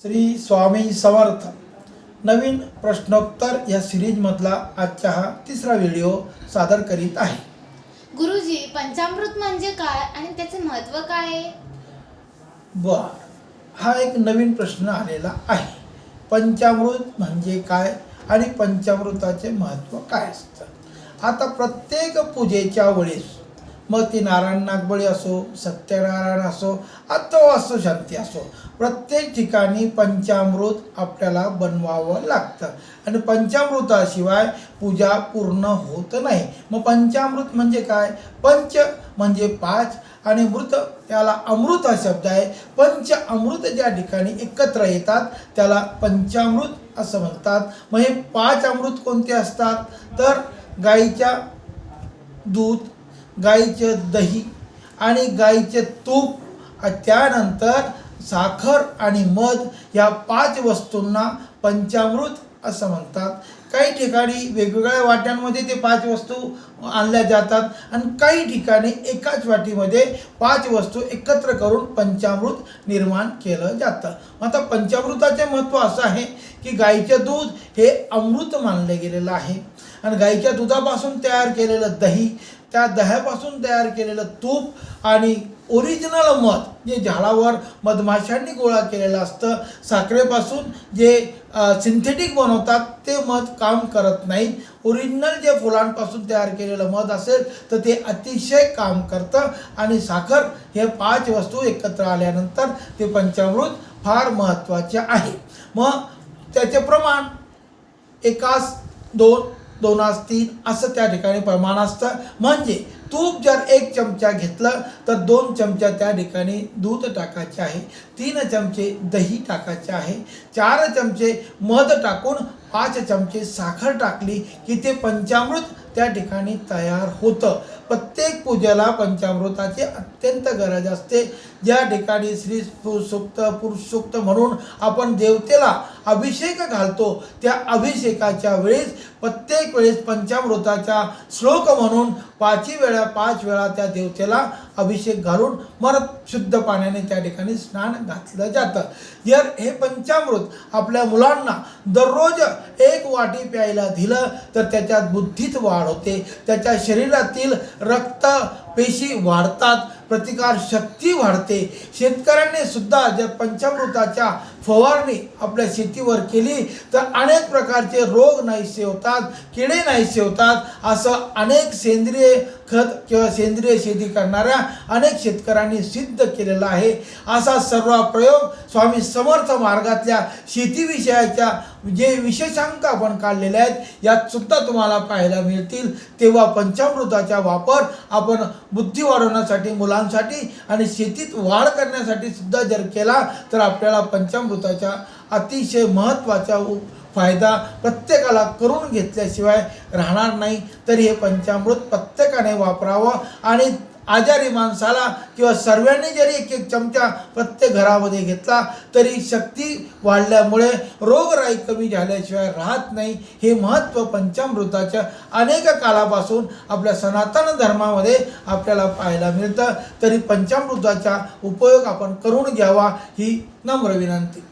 श्री स्वामी समर्थ। नवीन प्रश्नोत्तर या सिरीजमधला आजचा हा तिसरा व्हिडिओ सादर करीत आहे। गुरुजी, पंचामृत म्हणजे काय आणि त्याचे महत्त्व काय आहे? हा एक नवीन प्रश्न आलेला आहे। पंचामृत म्हणजे काय आणि पंचामृताचे महत्त्व काय असतं। आता प्रत्येक पूजेच्या वेळेस मग ती नारायण नागबळी असो, सत्यनारायण असो अथवा वास्तुशांती असो, प्रत्येक ठिकाणी पंचामृत आपल्याला बनवावं लागतं आणि पंचामृताशिवाय पूजा पूर्ण होत नाही। मग पंचामृत म्हणजे काय? पंच म्हणजे पाच आणि मृत त्याला अमृत हा शब्द आहे। पंच अमृत ज्या ठिकाणी एकत्र येतात त्याला पंचामृत असं म्हणतात। मग हे पाच अमृत कोणते असतात? तर गाईच्या दूध, गाईचे दही आणि गाईचे तूप, त्यानंतर साखर आणि मध, या पाच वस्तूंना पंचामृत असं म्हणतात। काही ठिकाणी वेगवेगळ्या वाट्यांमध्ये ते पाच वस्तू आणल्या जातात आणि काही ठिकाणी एकाच वाटीमध्ये पाच वस्तू एकत्र करून पंचामृत निर्माण केलं जातं। आता पंचामृताचे महत्त्व असं आहे की गाईचे दूध हे अमृत मानले गेलेलं आहे आणि गाईच्या दुधापासून तयार केलेलं दही, त्या दह्यापासून तयार केलेलं तूप आणि ओरिजिनल मध जे झाडावर मधमाशांनी गोळा केलेलं असतं, साखरेपासून जे सिंथेटिक बनवतात ते मध काम करत नाही। ओरिजिनल जे फुलांपासून तयार केलेलं मध असेल तर ते अतिशय काम करतं आणि साखर हे पाच वस्तू एकत्र आल्यानंतर ते पंचामृत फार महत्त्वाचे आहे। मग त्याचे प्रमाण एकास दोन, दोनास तीन असं त्या ठिकाणी प्रमाण असतं। म्हणजे तूप जर एक चमचा घेतलं तर 2 चमचा त्या ठिकाणी दूध टाकायचे आहे, 3 चमचे दही टाकायचे आहे, 4 चमचे मध टाकून 5 चमचे साखर टाकली की ते पंचामृत त्या ठिकाणी तयार होतं। प्रत्येक पूजेला पंचामृताची अत्यंत गरज असते। ज्या ठिकाणी स्त्री सूक्त, पुरुष सूक्त म्हणून आपण देवतेला अभिषेक घालतो त्या अभिषेकाच्या वेळेस प्रत्येक वेळेस पंचामृताचा श्लोक म्हणून 5 वेळा त्या देवतेला अभिषेक घालून मग शुद्ध पाण्याने त्या ठिकाणी स्नान घातलं जातं। जर हे पंचामृत आपल्या मुलांना दररोज 1 वाटी प्यायला दिलं तर त्याच्यात बुद्धीत वाढ होते, त्याच्या शरीरातील रक्त पेशी वाढतात, प्रतिकार शक्ती वाढते। शेतकऱ्यांनी सुद्धा जर पंचामृताच्या फवारणी आपल्या शेतीवर केली तर अनेक प्रकारचे रोग नाहीसे होतात, किडे नाहीसे होतात। असं अनेक सेंद्रिय खत किंवा सेंद्रिय शेती करणाऱ्या अनेक शेतकऱ्यांनी सिद्ध केलेला आहे। असा सर्व प्रयोग स्वामी समर्थ मार्गातल्या शेतीविषयाच्या जे विशेषांक आपण काढलेले आहेत यात सुद्धा तुम्हाला पाहायला मिळतील। तेव्हा पंचामृताचा वापर आपण बुद्धी वाढवण्यासाठी, मुलांसाठी आणि शेतीत वाढ करण्यासाठी सुद्धा जर केला तर आपल्याला पंचामृताचा अतिशय महत्त्वाचा फायदा प्रत्येकाला करून घेतल्याशिवाय राहणार नाही। तरी हे पंचामृत प्रत्येकाने वापरावं आणि आजारी माणसाला किंवा सर्वांनी जरी 1-1 चमचा प्रत्येक घरामध्ये घेतला तरी शक्ती वाढल्यामुळे रोगराई कमी झाल्याशिवाय राहत नाही। हे महत्त्व पंचामृताच्या अनेक काळापासून आपल्या सनातन धर्मामध्ये आपल्याला पाहायला मिळतं। तरी पंचामृताचा उपयोग आपण करून घ्यावा ही नम्र विनंती।